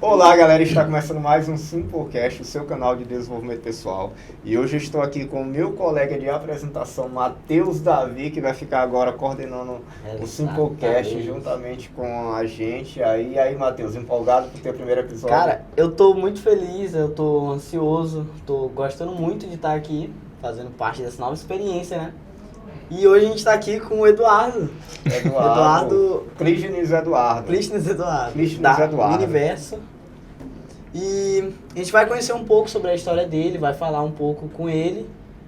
Olá, galera, está começando mais um Simplecast, o seu canal de desenvolvimento pessoal. E hoje eu estou aqui com o meu colega de apresentação, Matheus Davi, que vai ficar agora coordenando o Simplecast juntamente com a gente. Aí, Matheus, empolgado por ter o primeiro episódio? Cara, eu tô muito feliz, eu tô ansioso, tô gostando muito de estar aqui, fazendo parte dessa nova experiência, né? E hoje a gente tá aqui com o Eduardo. Clístenes Eduardo. Da Miniverso. E a gente vai conhecer um pouco sobre a história dele, vai falar um pouco com ele,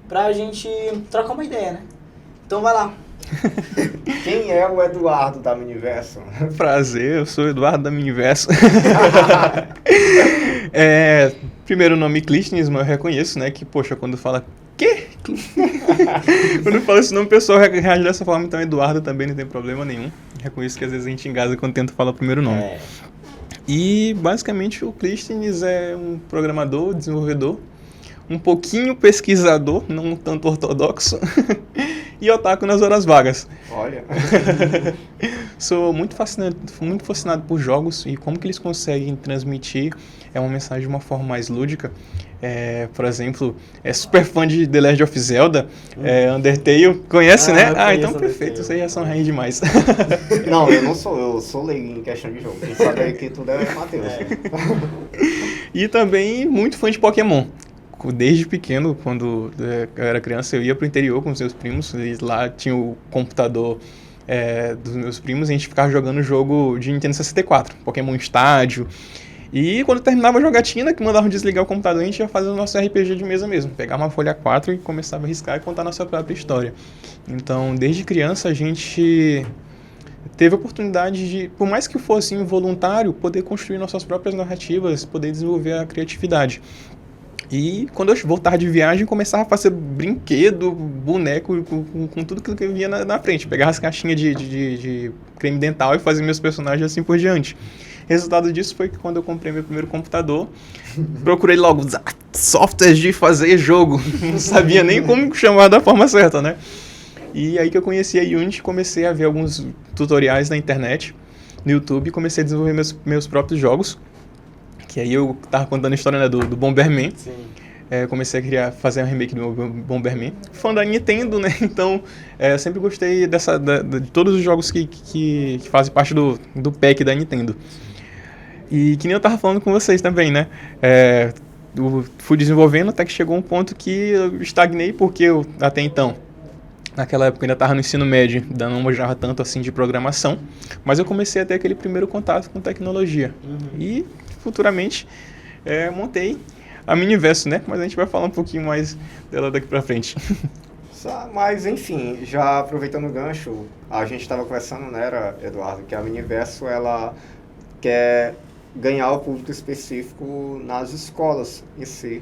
pra gente trocar uma ideia, né? Então vai lá. Quem é o Eduardo da Miniverso? Prazer, eu sou o Eduardo da Miniverso. Primeiro nome Clístenes, mas eu reconheço, né, que, poxa, quando fala quê? Quando fala esse nome, o pessoal reage dessa forma, então Eduardo também não tem problema nenhum. Reconheço que às vezes a gente engasa quando tenta falar o primeiro nome. E basicamente o Clístenes é um programador, desenvolvedor, um pouquinho pesquisador, não tanto ortodoxo, e otaku nas horas vagas. Olha. Sou muito fascinado por jogos e como que eles conseguem transmitir uma mensagem de uma forma mais lúdica. Por exemplo, é super fã de The Legend of Zelda, Undertale, conhece, né? Então perfeito, vocês já são raiz demais. Não, eu não sou, eu sou leigo em questão de jogo. Quem sabe aí que tudo é Matheus. E também muito fã de Pokémon. Desde pequeno, quando eu era criança, eu ia pro interior com os meus primos, e lá tinha o computador dos meus primos, e a gente ficava jogando jogo de Nintendo 64, Pokémon Estádio. E quando terminava a jogatina, que mandavam desligar o computador, a gente ia fazer o nosso RPG de mesa mesmo. Pegava uma folha 4 e começava a riscar e contar a nossa própria história. Então, desde criança, a gente teve a oportunidade de, por mais que fosse involuntário, poder construir nossas próprias narrativas, poder desenvolver a criatividade. E quando eu voltava de viagem, começava a fazer brinquedo, boneco, com tudo que eu via na frente. Pegava as caixinhas de creme dental e fazia meus personagens assim por diante. Resultado disso foi que quando eu comprei meu primeiro computador, procurei logo softwares de fazer jogo. Não sabia nem como chamar da forma certa, né? E aí que eu conheci a Unity, comecei a ver alguns tutoriais na internet, no YouTube, e comecei a desenvolver meus próprios jogos. Que aí eu tava contando a história, né, do Bomberman. Sim. Comecei a fazer um remake do Bomberman. Fã da Nintendo, né? Então, eu sempre gostei de todos os jogos que fazem parte do pack da Nintendo. E que nem eu tava falando com vocês também, né? Eu fui desenvolvendo até que chegou um ponto que eu estagnei, porque eu, até então, naquela época eu ainda estava no ensino médio, ainda não manjava tanto assim de programação, mas eu comecei a ter aquele primeiro contato com tecnologia. E futuramente montei a Miniverso, né? Mas a gente vai falar um pouquinho mais dela daqui pra frente. Mas enfim, já aproveitando o gancho, a gente estava conversando, né, Eduardo, que a Miniverso ela quer ganhar o público específico nas escolas em si.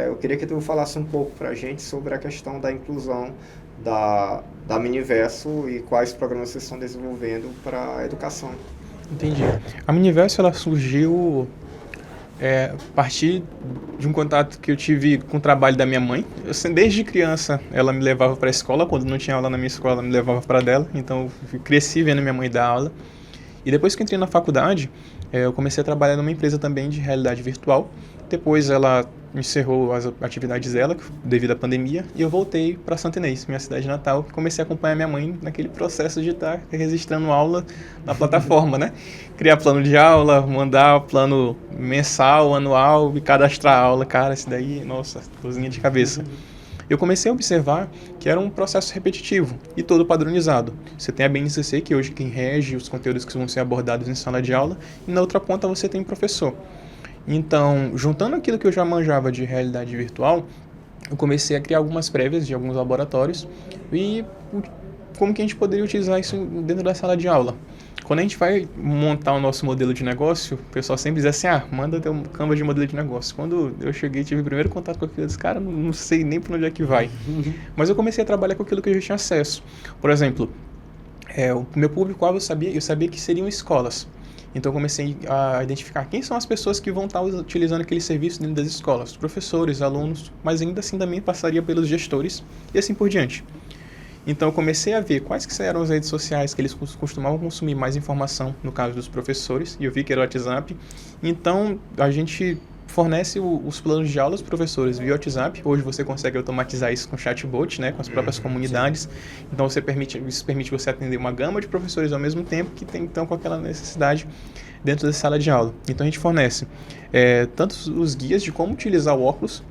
Eu queria que tu falasse um pouco pra gente sobre a questão da inclusão da Miniverso e quais programas vocês estão desenvolvendo para a educação. Entendi. A Miniverso ela surgiu a partir de um contato que eu tive com o trabalho da minha mãe. Desde criança ela me levava para a escola, quando não tinha aula na minha escola ela me levava para dela, então eu cresci vendo minha mãe dar aula. E depois que eu entrei na faculdade, eu comecei a trabalhar numa empresa também de realidade virtual. Depois ela encerrou as atividades dela devido à pandemia e eu voltei para Santa Inês, minha cidade natal, e comecei a acompanhar minha mãe naquele processo de estar registrando aula na plataforma, né? Criar plano de aula, mandar plano mensal, anual e cadastrar aula. Cara, isso daí, nossa, cozinha de cabeça. Eu comecei a observar que era um processo repetitivo e todo padronizado. Você tem a BNCC, que hoje quem rege os conteúdos que vão ser abordados em sala de aula, e na outra ponta você tem o professor. Então, juntando aquilo que eu já manjava de realidade virtual, eu comecei a criar algumas prévias de alguns laboratórios e como que a gente poderia utilizar isso dentro da sala de aula. Quando a gente vai montar o nosso modelo de negócio, o pessoal sempre diz assim, manda teu Canva de modelo de negócio. Quando eu cheguei e tive o primeiro contato com aquilo, eu disse, cara, não sei nem para onde é que vai. Mas eu comecei a trabalhar com aquilo que eu já tinha acesso. Por exemplo, o meu público-alvo eu sabia que seriam escolas. Então eu comecei a identificar quem são as pessoas que vão estar utilizando aquele serviço dentro das escolas. Professores, alunos, mas ainda assim também passaria pelos gestores e assim por diante. Então eu comecei a ver quais que eram as redes sociais que eles costumavam consumir mais informação, no caso dos professores, e eu vi que era o WhatsApp. Então a gente fornece os planos de aula aos professores via WhatsApp. Hoje você consegue automatizar isso com chatbot, né, com as próprias comunidades. Então isso permite você atender uma gama de professores ao mesmo tempo que estão com aquela necessidade dentro da sala de aula. Então a gente fornece tanto os guias de como utilizar o óculos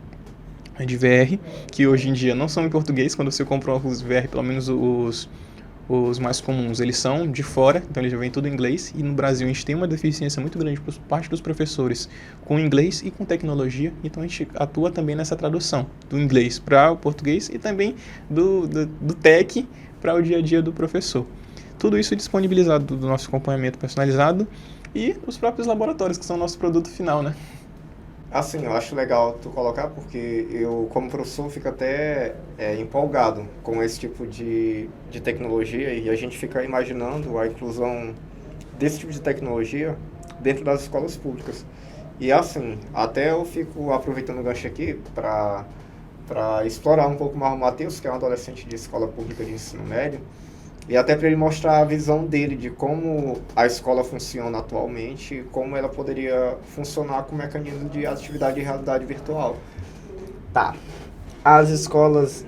de VR, que hoje em dia não são em português. Quando você compra um óculos VR, pelo menos os mais comuns, eles são de fora, então eles já vêm tudo em inglês, e no Brasil a gente tem uma deficiência muito grande por parte dos professores com inglês e com tecnologia, então a gente atua também nessa tradução do inglês para o português e também do tech para o dia a dia do professor. Tudo isso disponibilizado do nosso acompanhamento personalizado e os próprios laboratórios, que são o nosso produto final, né? Assim, eu acho legal tu colocar, porque eu, como professor, fico até empolgado com esse tipo de tecnologia, e a gente fica imaginando a inclusão desse tipo de tecnologia dentro das escolas públicas. E assim, até eu fico aproveitando o gancho aqui para explorar um pouco mais o Matheus, que é um adolescente de escola pública de ensino médio, e até para ele mostrar a visão dele de como a escola funciona atualmente e como ela poderia funcionar com mecanismo de atividade de realidade virtual. Tá. As escolas,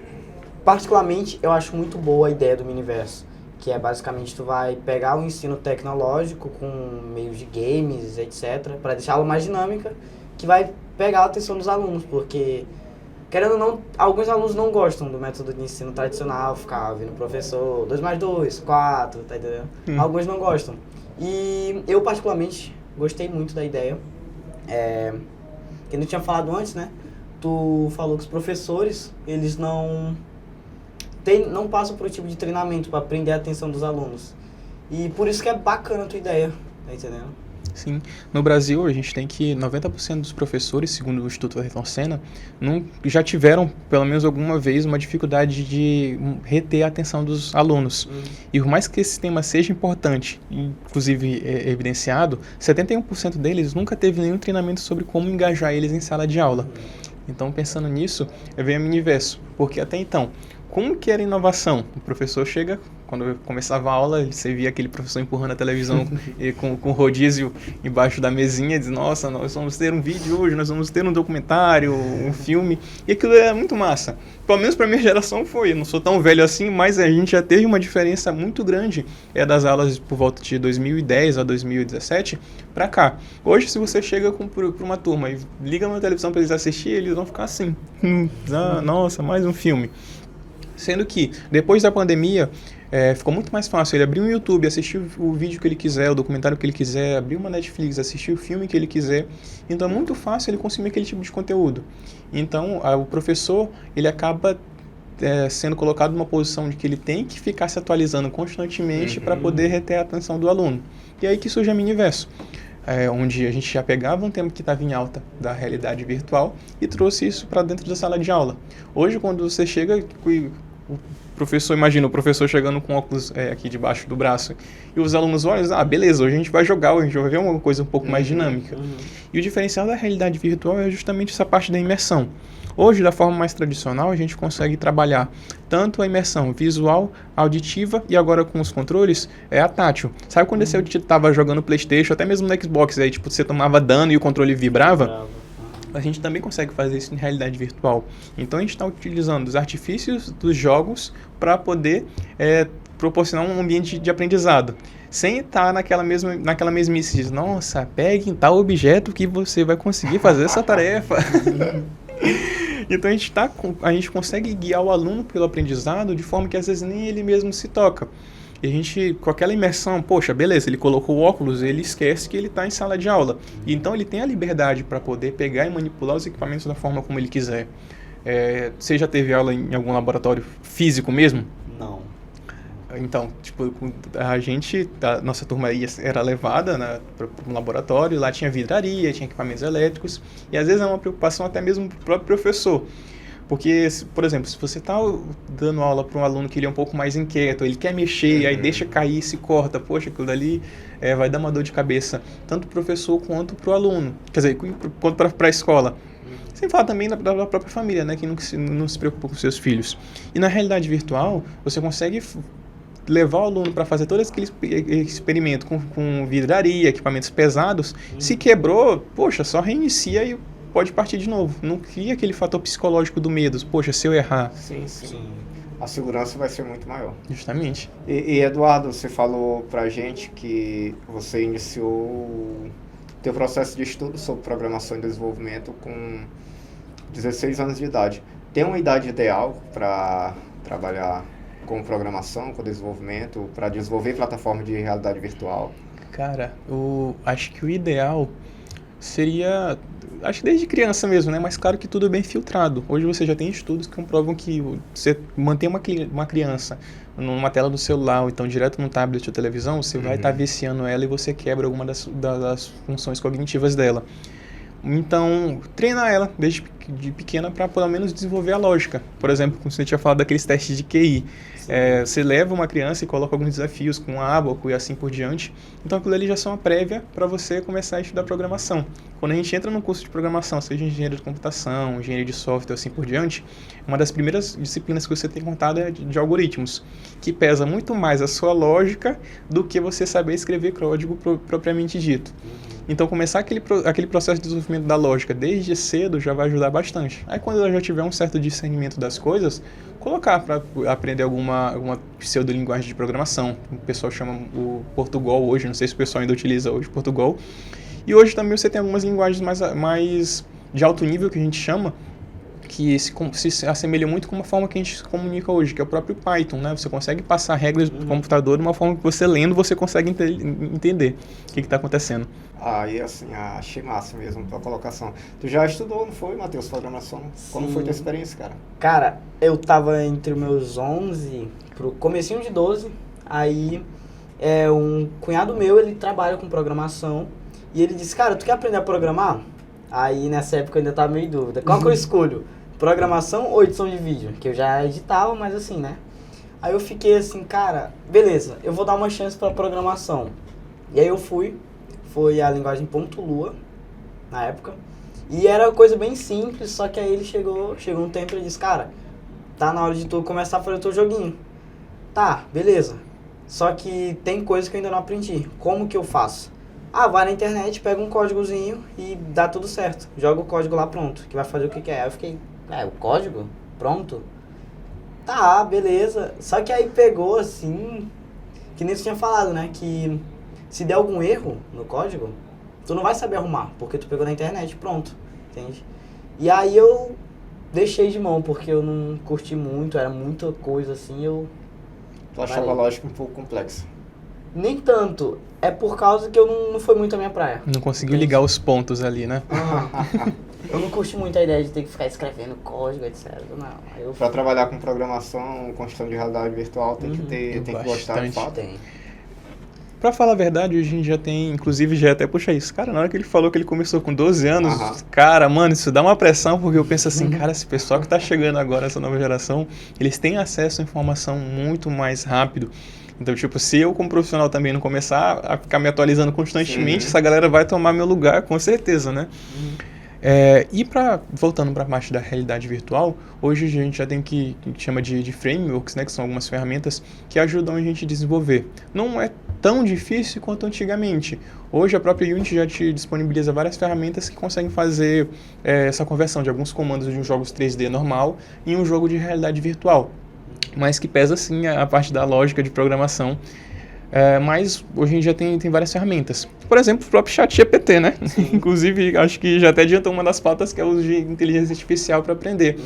particularmente, eu acho muito boa a ideia do Miniverso, que é basicamente tu vai pegar o ensino tecnológico com meios de games, etc., para deixá-la mais dinâmica, que vai pegar a atenção dos alunos, porque, querendo ou não, alguns alunos não gostam do método de ensino tradicional, ficar ouvindo o professor 2 mais 2, 4, tá entendendo? Alguns não gostam. E eu, particularmente, gostei muito da ideia. Que eu tinha falado antes, né? Tu falou que os professores, eles não passam por um tipo de treinamento para prender a atenção dos alunos. E por isso que é bacana a tua ideia, tá entendendo? Sim. No Brasil, a gente tem que 90% dos professores, segundo o Instituto Ayrton Senna, já tiveram, pelo menos alguma vez, uma dificuldade de reter a atenção dos alunos. E por mais que esse tema seja importante, inclusive evidenciado, 71% deles nunca teve nenhum treinamento sobre como engajar eles em sala de aula. Então, pensando nisso, vem a Miniverso, porque até então, como que era a inovação? O professor chega, quando eu começava a aula, você via aquele professor empurrando a televisão com rodízio embaixo da mesinha, e diz, nossa, nós vamos ter um vídeo hoje, nós vamos ter um documentário, um filme, e aquilo é muito massa. Pelo menos para minha geração foi, eu não sou tão velho assim, mas a gente já teve uma diferença muito grande das aulas por volta de 2010 a 2017 para cá. Hoje, se você chega para uma turma e liga na televisão para eles assistirem, eles vão ficar assim, nossa, mais um filme. Sendo que, depois da pandemia, ficou muito mais fácil ele abrir um YouTube, assistir o vídeo que ele quiser, o documentário que ele quiser, abrir uma Netflix, assistir o filme que ele quiser. Então é muito fácil ele consumir aquele tipo de conteúdo. Então o professor, ele acaba sendo colocado numa posição de que ele tem que ficar se atualizando constantemente para poder reter a atenção do aluno. E aí que surge a Miniverso. Onde a gente já pegava um tema que estava em alta da realidade virtual e trouxe isso para dentro da sala de aula. Hoje, quando você chega, o professor, imagina o professor chegando com óculos aqui debaixo do braço e os alunos olham, beleza, hoje a gente vai jogar, hoje a gente vai ver uma coisa um pouco mais dinâmica. E o diferencial da realidade virtual é justamente essa parte da imersão. Hoje, da forma mais tradicional, a gente consegue trabalhar tanto a imersão visual, auditiva e agora com os controles, a tátil. Sabe quando você estava jogando PlayStation, até mesmo no Xbox, aí tipo, você tomava dano e o controle vibrava? A gente também consegue fazer isso em realidade virtual. Então a gente está utilizando os artifícios dos jogos para poder proporcionar um ambiente de aprendizado. Sem estar naquela mesmice de, nossa, pegue tal objeto que você vai conseguir fazer essa tarefa. Então a gente consegue guiar o aluno pelo aprendizado de forma que às vezes nem ele mesmo se toca. E a gente, com aquela imersão, poxa, beleza, ele colocou o óculos, ele esquece que ele está em sala de aula. E então ele tem a liberdade para poder pegar e manipular os equipamentos da forma como ele quiser. Você já teve aula em algum laboratório físico mesmo? Não. Então, tipo, a nossa turma era levada para um laboratório, lá tinha vidraria, tinha equipamentos elétricos, e às vezes é uma preocupação até mesmo para o próprio professor. Porque, por exemplo, se você está dando aula para um aluno que ele é um pouco mais inquieto, ele quer mexer, aí deixa cair, se corta, poxa, aquilo dali vai dar uma dor de cabeça, tanto para o professor quanto para o aluno, quer dizer, quanto para a escola. Sem falar também da própria família, né? Que não se preocupa com seus filhos. E na realidade virtual, você consegue levar o aluno para fazer todo aquele experimento com vidraria, equipamentos pesados. Se quebrou, poxa, só reinicia e pode partir de novo. Não cria aquele fator psicológico do medo. Poxa, se eu errar... Sim. A segurança vai ser muito maior. Justamente. E Eduardo, você falou pra gente que você iniciou o teu processo de estudo sobre programação e desenvolvimento com 16 anos de idade. Tem uma idade ideal para trabalhar com programação, com desenvolvimento, para desenvolver plataforma de realidade virtual? Cara, acho que o ideal seria... Acho que desde criança mesmo, né? Mas claro que tudo é bem filtrado. Hoje você já tem estudos que comprovam que você manter uma criança numa tela do celular, ou então direto num tablet ou televisão, você vai estar viciando ela e você quebra alguma das funções cognitivas dela. Então, treinar ela desde pequena para pelo menos desenvolver a lógica. Por exemplo, como você tinha falado daqueles testes de QI. Você leva uma criança e coloca alguns desafios com ábaco e assim por diante. Então, aquilo ali já são uma prévia para você começar a estudar programação. Quando a gente entra num curso de programação, seja engenharia de computação, engenharia de software, assim por diante, uma das primeiras disciplinas que você tem contato é de algoritmos, que pesa muito mais a sua lógica do que você saber escrever código propriamente dito. Então, começar aquele processo de desenvolvimento da lógica desde cedo já vai ajudar bastante. Aí, quando ela já tiver um certo discernimento das coisas, colocar para aprender alguma pseudolinguagem de programação. O pessoal chama o Portugal hoje, não sei se o pessoal ainda utiliza hoje Portugal. E hoje também você tem algumas linguagens mais de alto nível, que a gente chama, que se assemelha muito com uma forma que a gente se comunica hoje, que é o próprio Python, né? Você consegue passar regras do computador de uma forma que você lendo, você consegue entender o que está acontecendo. E assim, achei massa mesmo a tua colocação. Tu já estudou, não foi, Matheus, programação? Sim. Como foi tua experiência, cara? Cara, eu tava entre os meus 11 pro comecinho de 12, aí um cunhado meu, ele trabalha com programação, e ele disse, cara, tu quer aprender a programar? Aí nessa época eu ainda tava meio em dúvida. Qual que eu escolho? Programação ou edição de vídeo? Que eu já editava, mas assim, né? Aí eu fiquei assim, cara, beleza, eu vou dar uma chance pra programação. E aí eu foi a linguagem .lua, na época. E era coisa bem simples, só que aí ele chegou um tempo e ele disse, cara, tá na hora de tu começar a fazer o teu joguinho. Tá, beleza. Só que tem coisa que eu ainda não aprendi. Como que eu faço? Vai na internet, pega um códigozinho e dá tudo certo. Joga o código lá, pronto, que vai fazer o que quer. Aí eu fiquei, o código? Pronto? Tá, beleza. Só que aí pegou assim, que nem você tinha falado, né, que se der algum erro no código, tu não vai saber arrumar, porque tu pegou na internet, pronto, entende? E aí eu deixei de mão, porque eu não curti muito, era muita coisa assim, Tu achava a lógica um pouco complexa? Nem tanto, é por causa que eu não foi muito a minha praia. Não conseguiu ligar os pontos ali, né? Eu não curti muito a ideia de ter que ficar escrevendo código, etc. Não. Pra trabalhar com programação, construção de realidade virtual, tem que gostar de fato. Tem. Pra falar a verdade, hoje a gente já tem, inclusive já até puxa isso. Cara, na hora que ele falou que ele começou com 12 anos, cara, mano, isso dá uma pressão, porque eu penso assim, cara, esse pessoal que tá chegando agora, essa nova geração, eles têm acesso à informação muito mais rápido. Então, tipo, se eu como profissional também não começar a ficar me atualizando constantemente, essa galera vai tomar meu lugar, com certeza, né? Voltando para a parte da realidade virtual, hoje a gente já tem o que chama de frameworks, né, que são algumas ferramentas que ajudam a gente a desenvolver. Não é tão difícil quanto antigamente. Hoje a própria Unity já te disponibiliza várias ferramentas que conseguem fazer essa conversão de alguns comandos de um jogo 3D normal em um jogo de realidade virtual, mas que pesa sim a parte da lógica de programação. Mas hoje a gente já tem várias ferramentas. Por exemplo, o próprio ChatGPT, né? Inclusive, acho que já até adiantou uma das pautas, que é o uso de inteligência artificial para aprender.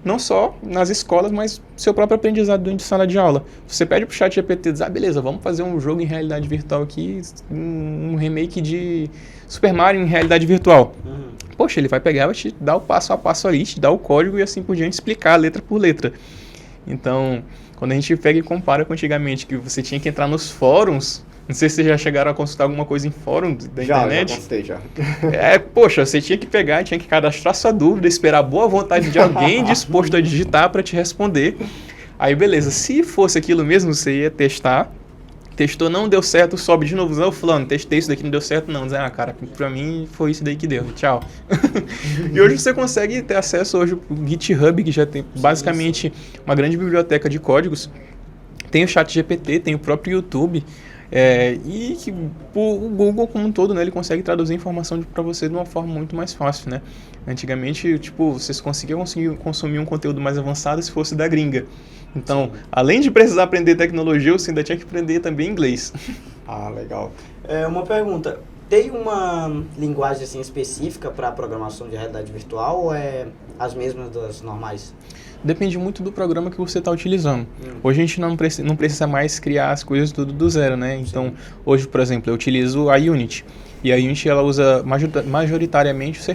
Não só nas escolas, mas seu próprio aprendizado dentro de sala de aula. Você pede pro ChatGPT, diz, beleza, vamos fazer um jogo em realidade virtual aqui, um remake de Super Mario em realidade virtual. Poxa, ele vai pegar, vai te dar o passo a passo ali, te dar o código e assim por diante, explicar letra por letra. Então, quando a gente pega e compara com antigamente, que você tinha que entrar nos fóruns, não sei se vocês já chegaram a consultar alguma coisa em fórum da internet. Já consultei, já. Poxa, você tinha que pegar, tinha que cadastrar sua dúvida, esperar a boa vontade de alguém disposto a digitar para te responder. Aí, beleza, se fosse aquilo mesmo, você ia testar, Testou, não deu certo, sobe de novo. Não, fulano, testei isso daqui, não deu certo, não. Diz, cara, pra mim foi isso daí que deu. Tchau. E hoje você consegue ter acesso hoje ao GitHub, que já tem basicamente uma grande biblioteca de códigos. Tem o ChatGPT, tem o próprio YouTube. E que o Google como um todo, né, ele consegue traduzir informação para você de uma forma muito mais fácil, né? Antigamente, vocês conseguiam consumir um conteúdo mais avançado se fosse da gringa. Então, além de precisar aprender tecnologia, você ainda tinha que aprender também inglês. Ah, legal. Uma pergunta, tem uma linguagem assim específica para programação de realidade virtual ou é as mesmas das normais? Depende muito do programa que você está utilizando. Hoje a gente não precisa mais criar as coisas tudo do zero, né? Então, hoje, por exemplo, eu utilizo a Unity. E a Unity, ela usa majoritariamente o C#.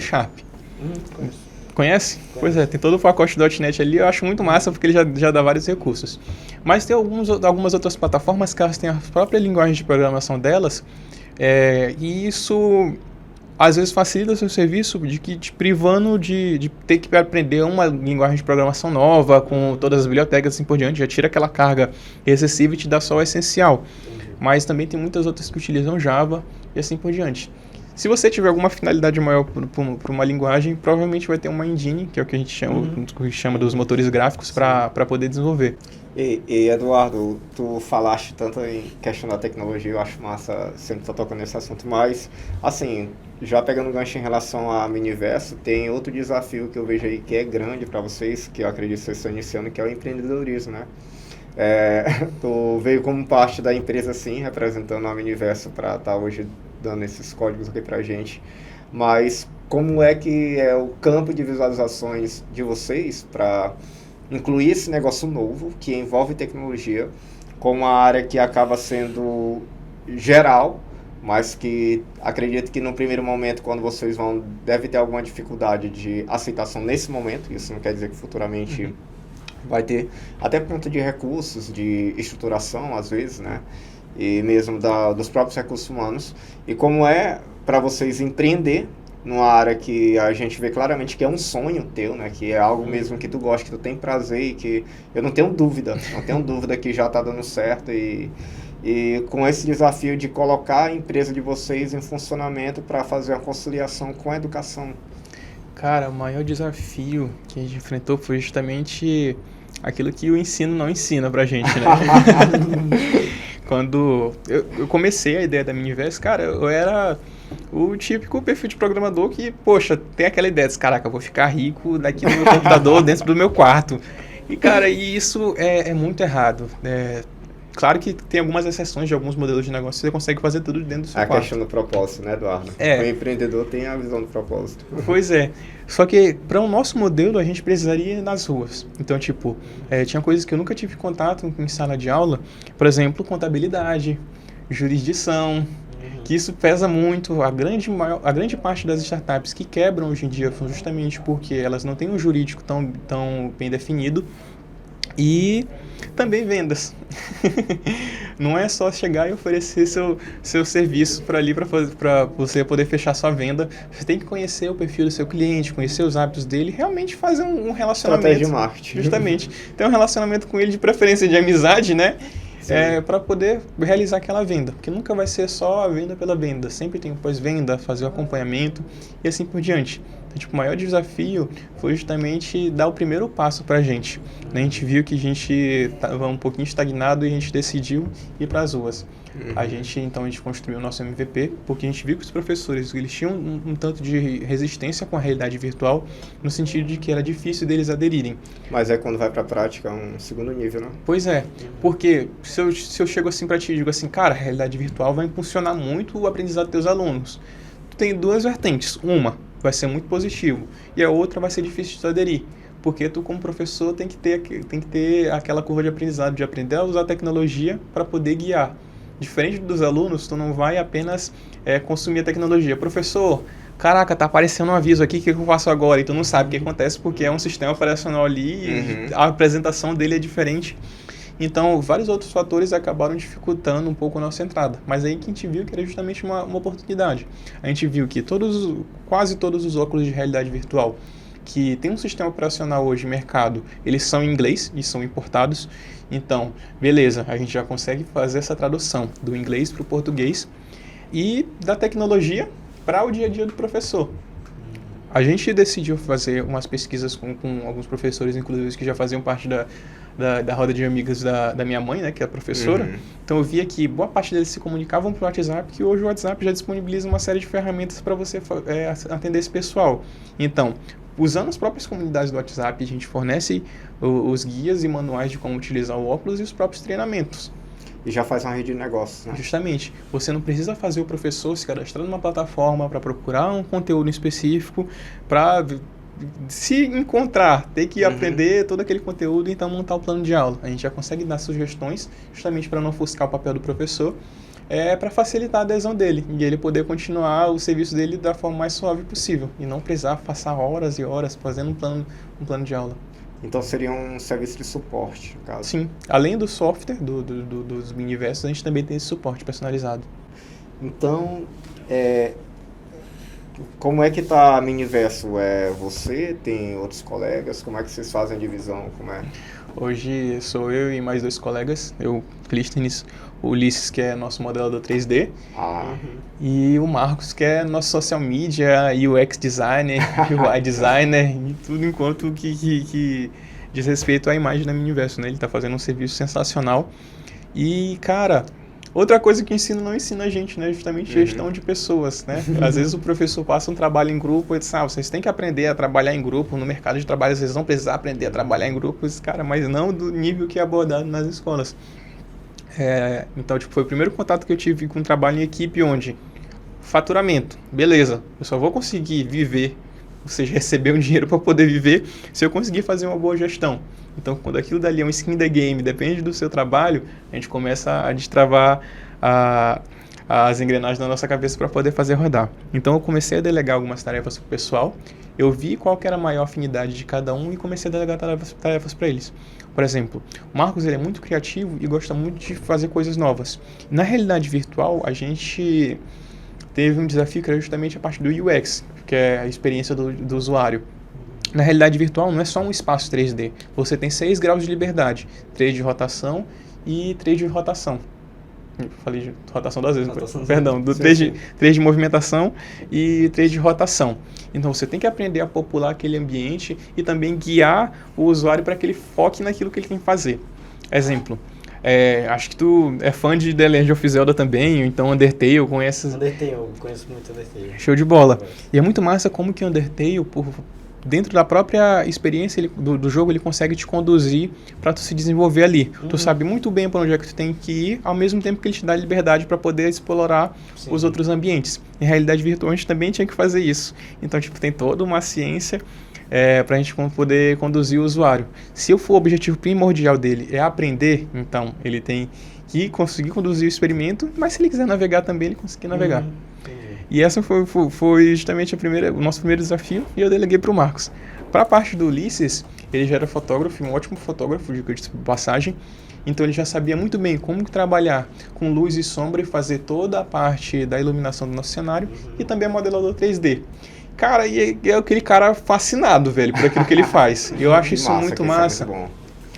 Conhece? Pois é, tem todo o pacote .NET ali, eu acho muito massa porque ele já dá vários recursos. Mas tem algumas outras plataformas que elas têm a própria linguagem de programação delas, e isso às vezes facilita o seu serviço te privando de ter que aprender uma linguagem de programação nova, com todas as bibliotecas e assim por diante, já tira aquela carga excessiva e te dá só o essencial. Mas também tem muitas outras que utilizam Java e assim por diante. Se você tiver alguma finalidade maior por uma linguagem, provavelmente vai ter uma engine, que é o que a gente chama dos motores gráficos, para poder desenvolver. E Eduardo, tu falaste tanto em questão da tecnologia, eu acho massa sempre estar tocando nesse assunto, mas assim, já pegando gancho em relação a Miniverso, tem outro desafio que eu vejo aí que é grande para vocês, que eu acredito que vocês estão iniciando, que é o empreendedorismo, né? Tu veio como parte da empresa, sim, representando a Miniverso para estar hoje dando esses códigos aqui pra gente, mas como é que é o campo de visualizações de vocês para incluir esse negócio novo que envolve tecnologia com uma área que acaba sendo geral, mas que acredito que no primeiro momento, quando vocês deve ter alguma dificuldade de aceitação nesse momento, isso não quer dizer que futuramente vai ter, até por conta de recursos, de estruturação às vezes, né? E mesmo dos próprios recursos humanos, e como é para vocês empreender numa área que a gente vê claramente que é um sonho teu, né? Que é algo mesmo que tu gosta, que tu tem prazer e que eu não tenho dúvida que já está dando certo e com esse desafio de colocar a empresa de vocês em funcionamento para fazer a conciliação com a educação. Cara, o maior desafio que a gente enfrentou foi justamente aquilo que o ensino não ensina pra gente, né? Quando eu comecei a ideia da Miniverso, cara, eu era o típico perfil de programador que, poxa, tem aquela ideia de, caraca, eu vou ficar rico daqui no meu computador, dentro do meu quarto. E, cara, isso é muito errado. Claro que tem algumas exceções de alguns modelos de negócio que você consegue fazer tudo dentro do seu quarto. A questão do propósito, né, Eduardo? O empreendedor tem a visão do propósito. Pois é. Só que para o nosso modelo a gente precisaria ir nas ruas. Então, tinha coisas que eu nunca tive contato em sala de aula. Por exemplo, contabilidade, jurisdição, que isso pesa muito. A grande parte das startups que quebram hoje em dia são justamente porque elas não têm um jurídico tão bem definido. E também vendas. Não é só chegar e oferecer seu serviço para você poder fechar sua venda. Você tem que conhecer o perfil do seu cliente, conhecer os hábitos dele, realmente fazer um relacionamento. Estratégia de marketing. Justamente. Ter um relacionamento com ele, de preferência de amizade, né? Para poder realizar aquela venda. Porque nunca vai ser só a venda pela venda. Sempre tem o pós-venda, fazer o acompanhamento e assim por diante. Então, o maior desafio foi justamente dar o primeiro passo para a gente. A gente viu que a gente estava um pouquinho estagnado e a gente decidiu ir para as ruas. A gente construiu o nosso MVP, porque a gente viu que os professores eles tinham um tanto de resistência com a realidade virtual, no sentido de que era difícil deles aderirem. Mas quando vai para a prática é um segundo nível, né? Pois é, porque se eu chego assim para ti e digo assim, cara, a realidade virtual vai impulsionar muito o aprendizado dos teus alunos. Tu tem duas vertentes, uma vai ser muito positivo e a outra vai ser difícil de tu aderir. Porque tu, como professor, tem que ter aquela curva de aprendizado, de aprender a usar a tecnologia para poder guiar. Diferente dos alunos, tu não vai apenas consumir a tecnologia. Professor, caraca, tá aparecendo um aviso aqui, o que eu faço agora? E tu não sabe o que acontece porque é um sistema operacional ali e a apresentação dele é diferente. Então, vários outros fatores acabaram dificultando um pouco a nossa entrada. Mas aí que a gente viu que era justamente uma oportunidade. A gente viu que quase todos os óculos de realidade virtual que tem um sistema operacional hoje, mercado, eles são em inglês e são importados. Então, beleza, a gente já consegue fazer essa tradução do inglês para o português e da tecnologia para o dia a dia do professor. A gente decidiu fazer umas pesquisas com alguns professores, inclusive, que já faziam parte da roda de amigas da minha mãe, né, que é a professora. Então eu via que boa parte deles se comunicavam pelo WhatsApp, que hoje o WhatsApp já disponibiliza uma série de ferramentas para você atender esse pessoal. Então, usando as próprias comunidades do WhatsApp, a gente fornece os guias e manuais de como utilizar o óculos e os próprios treinamentos. E já faz uma rede de negócios, né? Justamente. Você não precisa fazer o professor se cadastrar numa plataforma para procurar um conteúdo específico, para se encontrar, ter que aprender todo aquele conteúdo e então montar o plano de aula. A gente já consegue dar sugestões, justamente para não ofuscar o papel do professor, para facilitar a adesão dele e ele poder continuar o serviço dele da forma mais suave possível e não precisar passar horas e horas fazendo um plano de aula. Então seria um serviço de suporte, no caso. Sim. Além do software, dos Miniversos, a gente também tem esse suporte personalizado. Então, como é que tá a Miniverso? Você, tem outros colegas? Como é que vocês fazem a divisão? Como é? Hoje sou eu e mais 2 colegas. Eu, Clístenes, o Ulisses, que é nosso modelador 3D. E o Marcos, que é nosso social media, UX designer, UI designer, e tudo enquanto que diz respeito à imagem da Miniverso, né? Ele está fazendo um serviço sensacional. E, cara, outra coisa que o ensino não ensina a gente, né? Justamente gestão de pessoas, né? Às vezes o professor passa um trabalho em grupo e diz, vocês têm que aprender a trabalhar em grupo. No mercado de trabalho, vocês vão precisar aprender a trabalhar em grupos, cara, mas não do nível que é abordado nas escolas. Então, foi o primeiro contato que eu tive com um trabalho em equipe onde faturamento, beleza, eu só vou conseguir viver, ou seja, receber um dinheiro para poder viver se eu conseguir fazer uma boa gestão. Então, quando aquilo dali é um skin da game, depende do seu trabalho, a gente começa a destravar as engrenagens da nossa cabeça para poder fazer rodar. Então, eu comecei a delegar algumas tarefas para o pessoal, eu vi qual que era a maior afinidade de cada um e comecei a delegar tarefas para eles. Por exemplo, o Marcos ele é muito criativo e gosta muito de fazer coisas novas. Na realidade virtual, a gente teve um desafio que era justamente a parte do UX, que é a experiência do usuário. Na realidade virtual não é só um espaço 3D, você tem 6 graus de liberdade, 3 de rotação e 3 de rotação. Falei de rotação 2 vezes, perdão, 3 de movimentação e 3 de rotação. Então você tem que aprender a popular aquele ambiente e também guiar o usuário para que ele foque naquilo que ele tem que fazer. Exemplo, acho que tu é fã de The Legend of Zelda também, ou então Undertale, conhece... Undertale, eu conheço muito Undertale. Show de bola. E é muito massa como que Undertale, dentro da própria experiência do jogo, ele consegue te conduzir para tu se desenvolver ali. Tu sabe muito bem para onde é que tu tem que ir, ao mesmo tempo que ele te dá liberdade para poder explorar os outros ambientes. Em realidade virtual, a gente também tinha que fazer isso. Então, tem toda uma ciência para a gente poder conduzir o usuário. Se o objetivo primordial dele é aprender, então ele tem que conseguir conduzir o experimento, mas se ele quiser navegar também, ele conseguir navegar. E essa foi justamente o nosso primeiro desafio e eu deleguei para o Marcos. Para a parte do Ulisses, ele já era fotógrafo, um ótimo fotógrafo, de passagem, então ele já sabia muito bem como trabalhar com luz e sombra e fazer toda a parte da iluminação do nosso cenário e também é modelador 3D. Cara, e é aquele cara fascinado, velho, por aquilo que ele faz. Eu acho isso muito massa.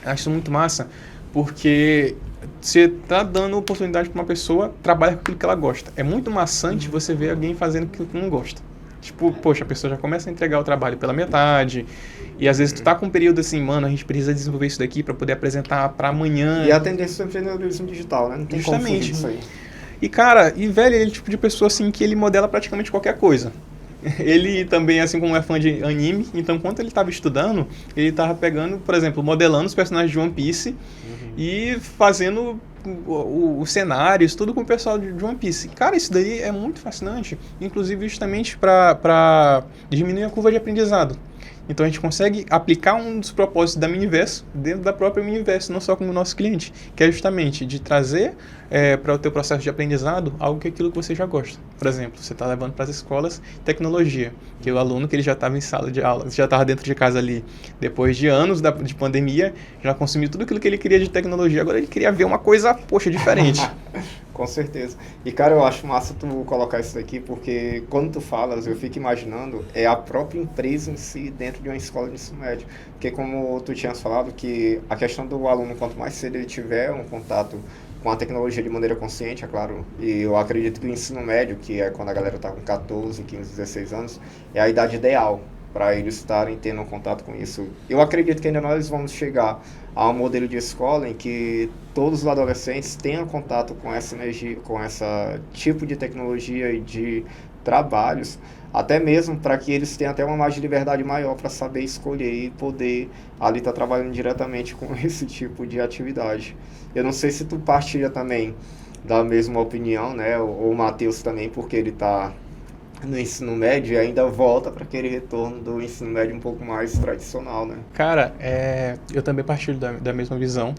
Acho isso muito massa, porque você tá dando oportunidade para uma pessoa trabalhar com aquilo que ela gosta. É muito maçante você ver alguém fazendo aquilo que não gosta. Tipo, poxa, a pessoa já começa a entregar o trabalho pela metade. E às vezes tu tá com um período assim, mano, a gente precisa desenvolver isso daqui para poder apresentar para amanhã. E a tendência do empreendedorismo digital, né? Não tem como fugir disso aí. E cara, velho, ele é o tipo de pessoa assim que ele modela praticamente qualquer coisa. Ele também, assim como é fã de anime, então enquanto ele estava estudando, ele estava pegando, por exemplo, modelando os personagens de One Piece e fazendo os cenários, tudo com o pessoal de One Piece. Cara, isso daí é muito fascinante, inclusive justamente para diminuir a curva de aprendizado. Então a gente consegue aplicar um dos propósitos da Miniverso dentro da própria Miniverso, não só como nosso cliente, que é justamente de trazer para o teu processo de aprendizado algo que é aquilo que você já gosta. Por exemplo, você está levando para as escolas tecnologia, que o aluno que ele já estava em sala de aula, já estava dentro de casa ali, depois de anos de pandemia, já consumiu tudo aquilo que ele queria de tecnologia, agora ele queria ver uma coisa, poxa, diferente. Com certeza. E, cara, eu acho massa tu colocar isso daqui, porque quando tu falas, eu fico imaginando, é a própria empresa em si dentro de uma escola de ensino médio. Porque como tu tinhas falado, que a questão do aluno, quanto mais cedo ele tiver um contato com a tecnologia de maneira consciente, é claro, e eu acredito que o ensino médio, que é quando a galera tá com 14, 15, 16 anos, é a idade ideal para eles estarem tendo um contato com isso. Eu acredito que ainda nós vamos chegar a um modelo de escola em que todos os adolescentes tenham contato com essa energia, com esse tipo de tecnologia e de trabalhos, até mesmo para que eles tenham até uma margem de liberdade maior para saber escolher e poder ali estar trabalhando diretamente com esse tipo de atividade. Eu não sei se tu partilha também da mesma opinião, né? Ou o Matheus também, porque ele está no ensino médio e ainda volta para aquele retorno do ensino médio um pouco mais tradicional, né? Cara, eu também partilho da mesma visão,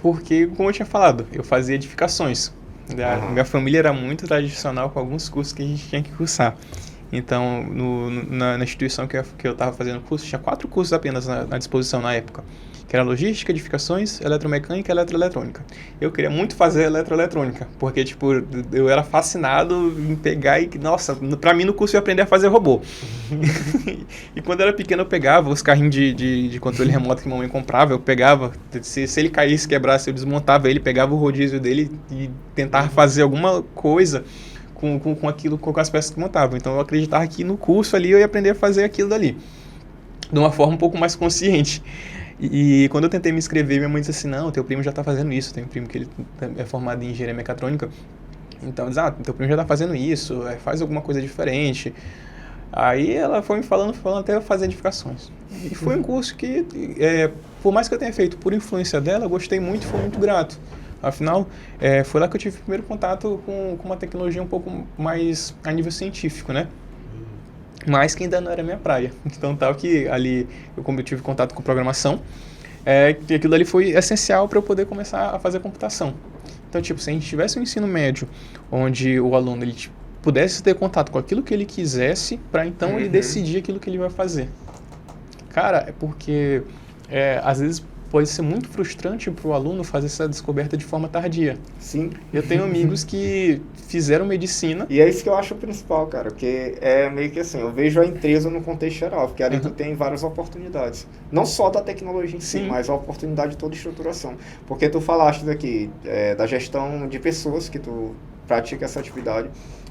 porque, como eu tinha falado, eu fazia edificações. Minha família era muito tradicional com alguns cursos que a gente tinha que cursar. Então, na instituição que eu estava fazendo curso, tinha 4 cursos apenas na disposição na época, que era logística, edificações, eletromecânica e eletroeletrônica. Eu queria muito fazer eletroeletrônica, porque, tipo, eu era fascinado em pegar e, nossa, pra mim no curso eu ia aprender a fazer robô. E quando eu era pequeno eu pegava os carrinhos de controle remoto que a mamãe comprava, eu pegava, se ele caísse, quebrasse, eu desmontava ele, pegava o rodízio dele e tentava fazer alguma coisa com aquilo, com as peças que montavam. Então eu acreditava que no curso ali eu ia aprender a fazer aquilo dali, de uma forma um pouco mais consciente. E quando eu tentei me inscrever, minha mãe disse assim, não, teu primo já está fazendo isso, tem um primo que ele é formado em engenharia mecatrônica, então diz, teu primo já está fazendo isso, faz alguma coisa diferente. Aí ela foi me falando até eu fazer edificações. E foi um curso que, por mais que eu tenha feito por influência dela, eu gostei muito e fui muito grato. Afinal, foi lá que eu tive o primeiro contato com uma tecnologia um pouco mais a nível científico, né? Mas que ainda não era minha praia. Então, tal que ali, como eu tive contato com programação, que aquilo ali foi essencial para eu poder começar a fazer computação. Então, tipo, se a gente tivesse um ensino médio onde o aluno ele pudesse ter contato com aquilo que ele quisesse, para então ele decidir aquilo que ele vai fazer. Cara, é porque às vezes pode ser muito frustrante para o aluno fazer essa descoberta de forma tardia. Sim. Eu tenho amigos que fizeram medicina. E é isso que eu acho o principal, cara, porque é meio que assim, eu vejo a empresa no contexto geral, porque ali tu tem várias oportunidades. Não só da tecnologia em si, mas a oportunidade de toda estruturação. Porque tu falaste daqui da gestão de pessoas que tu pratica essa atividade,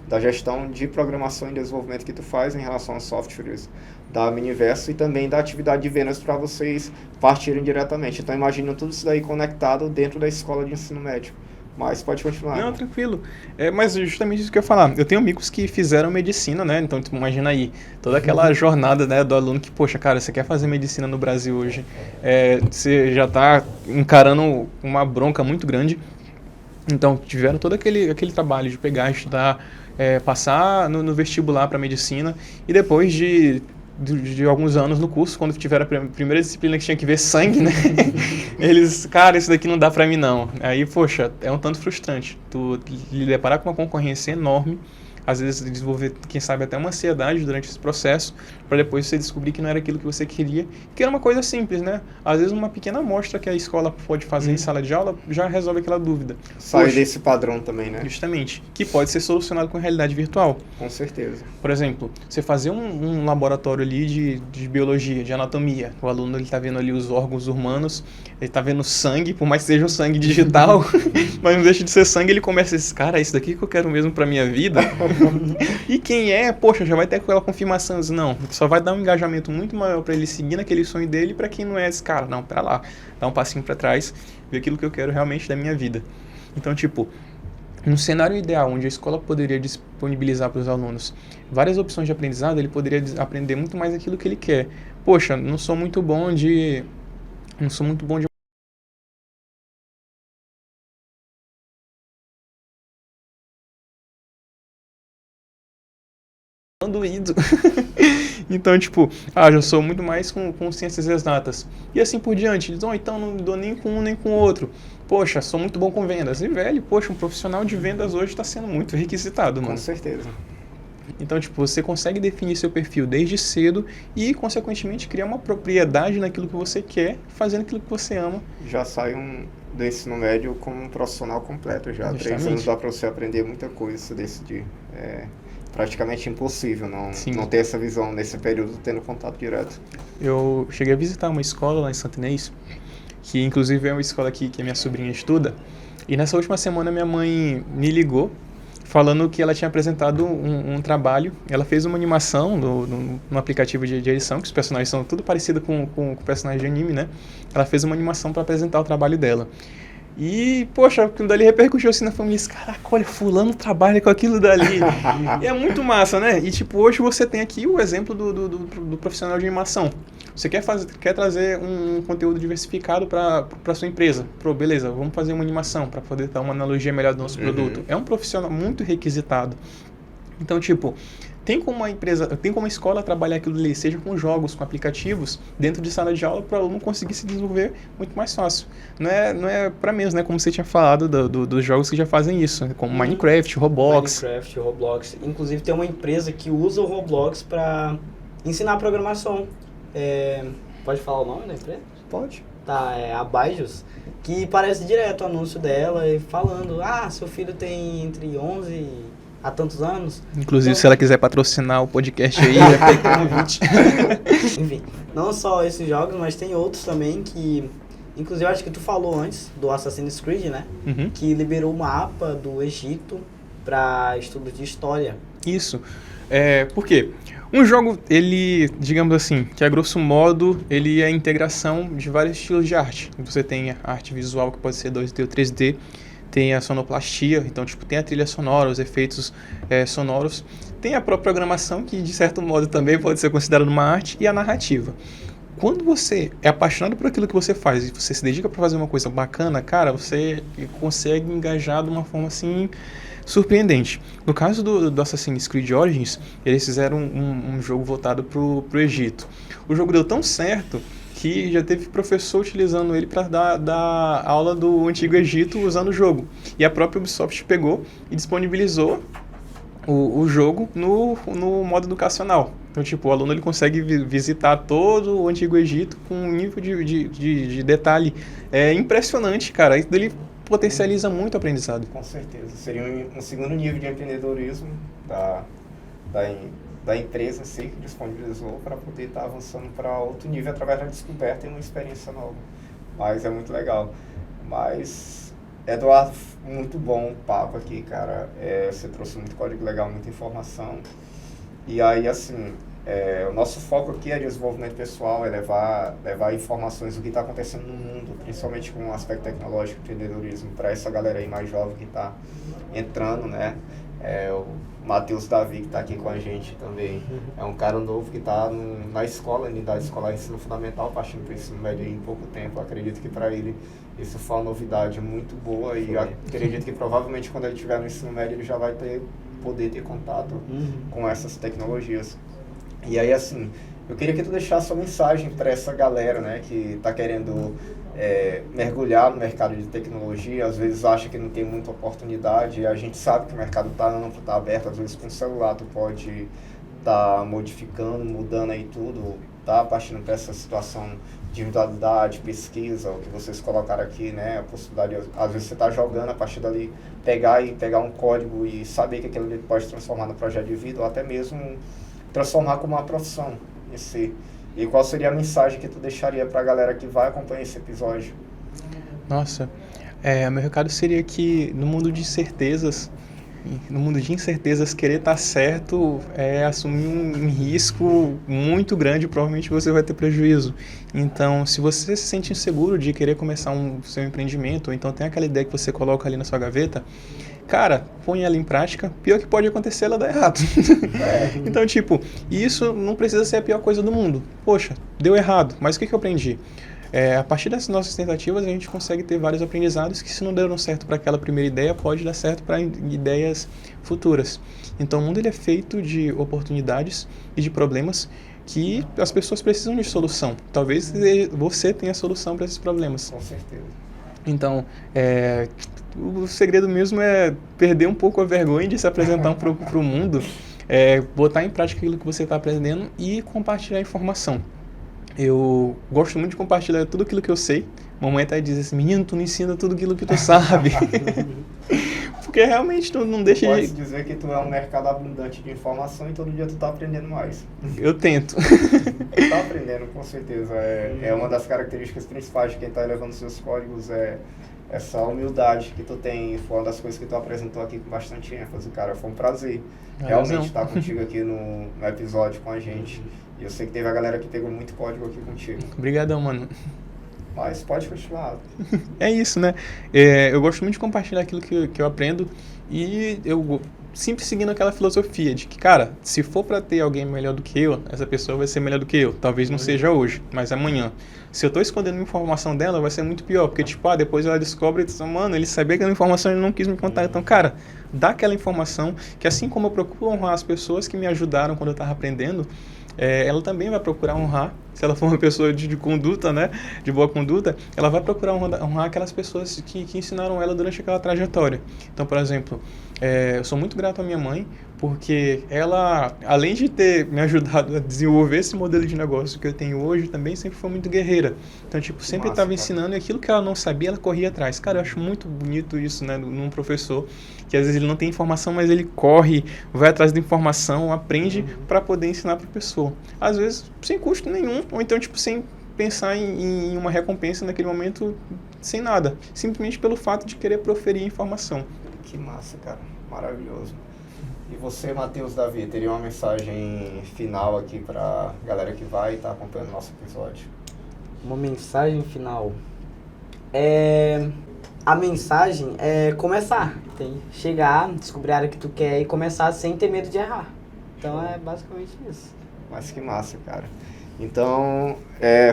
da gestão de programação e desenvolvimento que tu faz em relação aos softwares da Miniverso e também da atividade de vendas para vocês partirem diretamente. Então, imagina tudo isso daí conectado dentro da escola de ensino médio. Mas pode continuar. Não, tranquilo. Mas justamente isso que eu ia falar. Eu tenho amigos que fizeram medicina, né? Então, tipo, imagina aí, toda aquela jornada, né, do aluno que, poxa, cara, você quer fazer medicina no Brasil hoje, você já está encarando uma bronca muito grande. Então, tiveram todo aquele trabalho de pegar, estudar, passar no vestibular para medicina e depois de alguns anos no curso, quando tiveram a primeira disciplina que tinha que ver sangue, né? Eles, cara, isso daqui não dá pra mim não. Aí, poxa, é um tanto frustrante. Tu lhe deparar com uma concorrência enorme, às vezes desenvolver, quem sabe, até uma ansiedade durante esse processo, para depois você descobrir que não era aquilo que você queria, que era uma coisa simples, né? Às vezes uma pequena amostra que a escola pode fazer em sala de aula já resolve aquela dúvida. Sai desse padrão também, né? Justamente, que pode ser solucionado com a realidade virtual. Com certeza. Por exemplo, você fazer um laboratório ali de biologia, de anatomia, o aluno está vendo ali os órgãos humanos, ele está vendo sangue, por mais que seja um sangue digital, mas não deixa de ser sangue, ele começa a dizer, cara, é isso daqui que eu quero mesmo para minha vida. E quem poxa, já vai ter aquela confirmação, não, só vai dar um engajamento muito maior para ele seguir naquele sonho dele, para quem não é esse cara, não, pera lá, dá um passinho para trás, ver aquilo que eu quero realmente da minha vida. Então, tipo, num cenário ideal, onde a escola poderia disponibilizar para os alunos várias opções de aprendizado, ele poderia aprender muito mais aquilo que ele quer. Poxa, não sou muito bom de doído. Então, tipo, já sou muito mais com ciências exatas. E assim por diante. Eles, então não dou nem com um nem com o outro. Poxa, sou muito bom com vendas. E, velho, poxa, um profissional de vendas hoje está sendo muito requisitado, mano. Com certeza. Então, tipo, você consegue definir seu perfil desde cedo e, consequentemente, criar uma propriedade naquilo que você quer, fazendo aquilo que você ama. Já sai do ensino médio como um profissional completo já. Justamente. 3 anos dá para você aprender muita coisa se decidir. É praticamente impossível não ter essa visão nesse período tendo contato direto. Eu cheguei a visitar uma escola lá em Santo Inês, que inclusive é uma escola aqui que a minha sobrinha estuda, e nessa última semana minha mãe me ligou falando que ela tinha apresentado um trabalho. Ela fez uma animação no aplicativo de edição, que os personagens são tudo parecido com personagens de anime, né? Ela fez uma animação para apresentar o trabalho dela. E, poxa, aquilo dali repercutiu assim na família. Caraca, olha, fulano trabalha com aquilo dali. E é muito massa, né? E, tipo, hoje você tem aqui o exemplo do profissional de animação. Você quer trazer um conteúdo diversificado para sua empresa. Beleza, vamos fazer uma animação para poder dar uma analogia melhor do nosso produto. É um profissional muito requisitado. Então, tipo, tem como a escola trabalhar aquilo ali, seja com jogos, com aplicativos, dentro de sala de aula, para o aluno conseguir se desenvolver muito mais fácil. Não é para menos, né? Como você tinha falado dos jogos que já fazem isso, como Minecraft, Roblox. Inclusive tem uma empresa que usa o Roblox para ensinar programação. Pode falar o nome da empresa? Pode. Tá, é a Byju's, que parece direto o anúncio dela e falando, seu filho tem entre 11 há tantos anos. Inclusive, então, se ela quiser patrocinar o podcast aí, já pega um convite. Enfim, não só esses jogos, mas tem outros também que... Inclusive, acho que tu falou antes do Assassin's Creed, né? Uhum. Que liberou o mapa do Egito para estudo de história. Isso. Por quê? Um jogo, ele, digamos assim, que a grosso modo, ele é a integração de vários estilos de arte. Você tem a arte visual, que pode ser 2D ou 3D, tem a sonoplastia, então tipo, tem a trilha sonora, os efeitos sonoros, tem a própria programação, que de certo modo também pode ser considerada uma arte, e a narrativa. Quando você é apaixonado por aquilo que você faz e você se dedica para fazer uma coisa bacana, cara, você consegue engajar de uma forma assim surpreendente. No caso do Assassin's Creed Origins, eles fizeram um jogo voltado pro Egito. O jogo deu tão certo que já teve professor utilizando ele para dar aula do Antigo Egito usando o jogo. E a própria Ubisoft pegou e disponibilizou o jogo no modo educacional. Então, tipo, o aluno ele consegue visitar todo o Antigo Egito com um nível de detalhe impressionante, cara. Isso dele potencializa muito o aprendizado. Com certeza. Seria um segundo nível de empreendedorismo da empresa em si, que disponibilizou para poder estar avançando para outro nível através da descoberta e uma experiência nova. Mas é muito legal. Mas, Eduardo, muito bom o papo aqui, cara. Você trouxe muito código legal, muita informação. E aí, assim, o nosso foco aqui é desenvolvimento pessoal, é levar informações do que está acontecendo no mundo, principalmente com o aspecto tecnológico, empreendedorismo, para essa galera aí mais jovem que está entrando, né? O Matheus Davi, que está aqui com a gente também, é um cara novo que está na escola, unidade escolar de ensino fundamental, partindo para o ensino médio em pouco tempo. Acredito que para ele isso foi uma novidade muito boa e acredito que provavelmente quando ele estiver no ensino médio ele já vai poder ter contato com essas tecnologias. E aí, assim, eu queria que tu deixasse uma mensagem para essa galera, né, que está querendo mergulhar no mercado de tecnologia, às vezes acha que não tem muita oportunidade, e a gente sabe que o mercado está amplo, está aberto, às vezes com o celular tu pode estar modificando, mudando aí tudo, tá partindo para essa situação de individualidade, pesquisa, o que vocês colocaram aqui, né, a possibilidade, às vezes você está jogando, a partir dali pegar um código e saber que aquilo ali pode transformar no projeto de vida, ou até mesmo transformar como uma profissão em si. E qual seria a mensagem que tu deixaria para a galera que vai acompanhar esse episódio? Nossa, meu recado seria que no mundo de incertezas, querer estar certo é assumir um risco muito grande, provavelmente você vai ter prejuízo. Então, se você se sente inseguro de querer começar seu empreendimento, ou então tem aquela ideia que você coloca ali na sua gaveta, cara, põe ela em prática, pior que pode acontecer, ela dá errado. Então, tipo, isso não precisa ser a pior coisa do mundo. Poxa, deu errado, mas o que eu aprendi? A partir dessas nossas tentativas, a gente consegue ter vários aprendizados que, se não deram certo para aquela primeira ideia, pode dar certo para ideias futuras. Então, o mundo ele é feito de oportunidades e de problemas que as pessoas precisam de solução. Talvez você tenha a solução para esses problemas. Com certeza. Então, o segredo mesmo é perder um pouco a vergonha de se apresentar para o mundo. botar em prática aquilo que você está aprendendo e compartilhar informação. Eu gosto muito de compartilhar tudo aquilo que eu sei. Mamãe até diz assim, menino, tu não ensina tudo aquilo que tu sabe. Porque realmente tu não deixa Pode dizer que tu é um mercado abundante de informação e todo dia tu tá aprendendo mais. Eu tento. Tu tá aprendendo, com certeza. É uma das características principais de quem tá elevando seus códigos, essa humildade que tu tem. Foi uma das coisas que tu apresentou aqui com bastante ênfase, cara. Foi um prazer realmente estar contigo aqui no episódio com a gente. E eu sei que teve a galera que pegou muito código aqui contigo. Obrigadão, mano. Mas pode continuar. É isso, né? Eu gosto muito de compartilhar aquilo que eu aprendo e eu sempre seguindo aquela filosofia de que, cara, se for pra ter alguém melhor do que eu, essa pessoa vai ser melhor do que eu. Talvez não seja hoje, mas amanhã. Se eu tô escondendo uma informação dela, vai ser muito pior. Porque, tipo, depois ela descobre e diz, mano, ele sabia aquela informação e ele não quis me contar. Então, cara, dá aquela informação que assim como eu procuro honrar as pessoas que me ajudaram quando eu tava aprendendo, ela também vai procurar honrar, se ela for uma pessoa de conduta, né, de boa conduta, ela vai procurar honrar aquelas pessoas que ensinaram ela durante aquela trajetória. Então, por exemplo, eu sou muito grato à minha mãe, porque ela, além de ter me ajudado a desenvolver esse modelo de negócio que eu tenho hoje, também sempre foi muito guerreira. Então, tipo, sempre estava ensinando e aquilo que ela não sabia, ela corria atrás. Cara, eu acho muito bonito isso, né, num professor, que às vezes ele não tem informação, mas ele corre, vai atrás da informação, aprende para poder ensinar para a pessoa. Às vezes, sem custo nenhum, ou então, tipo, sem pensar em uma recompensa naquele momento, sem nada. Simplesmente pelo fato de querer proferir informação. Que massa, cara. Maravilhoso. E você, Matheus Davi, teria uma mensagem final aqui pra galera que vai estar acompanhando o nosso episódio? Uma mensagem final. A mensagem é começar. Chegar, descobrir a área que tu quer e começar sem ter medo de errar. Então é basicamente isso. Mas que massa, cara. Então,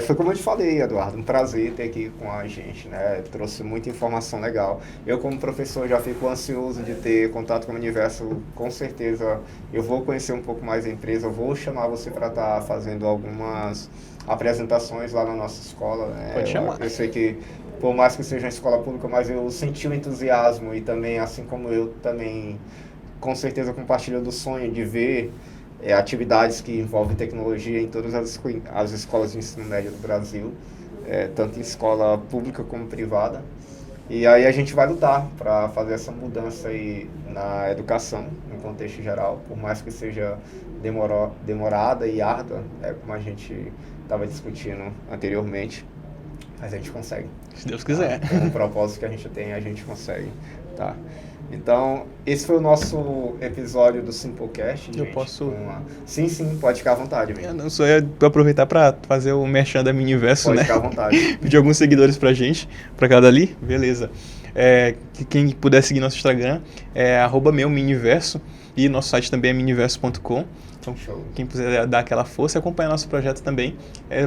foi como eu te falei, Eduardo, um prazer ter aqui com a gente, né? Trouxe muita informação legal. Eu, como professor, já fico ansioso de ter contato com o universo. Com certeza, eu vou conhecer um pouco mais a empresa, eu vou chamar você para estar fazendo algumas apresentações lá na nossa escola, né? Pode chamar. Eu sei que, por mais que seja uma escola pública, mas eu senti o entusiasmo e também, assim como eu, também, com certeza, compartilho do sonho de ver atividades que envolvem tecnologia em todas as escolas de ensino médio do Brasil, tanto em escola pública como privada. E aí a gente vai lutar para fazer essa mudança aí na educação, no contexto geral, por mais que seja demorada e árdua, como a gente estava discutindo anteriormente, mas a gente consegue. Se Deus quiser. Com o propósito que a gente tem, a gente consegue. Tá? Então, esse foi o nosso episódio do Simplecast. Eu posso... Sim, pode ficar à vontade, amigo. Eu não só ia aproveitar para fazer o merchan da Miniverso, né? Pode ficar à vontade. Pedir alguns seguidores pra gente, pra cada ali, beleza. Quem puder seguir nosso Instagram é @meuminiverso e nosso site também é miniverso.com. Então, quem puder dar aquela força e acompanhar nosso projeto também,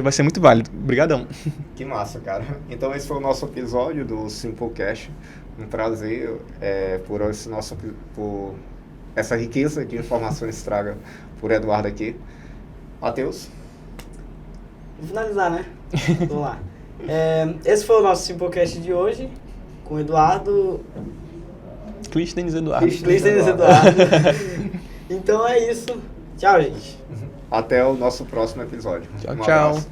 vai ser muito válido. Obrigadão. Que massa, cara. Então, esse foi o nosso episódio do Simplecast. Um prazer por essa riqueza de informações traga por Eduardo aqui. Matheus? Vou finalizar, né? Vamos lá. Esse foi o nosso Simplecast de hoje, com o Eduardo... Clístenes Eduardo. Então é isso. Tchau, gente. Até o nosso próximo episódio. Tchau. Abraço.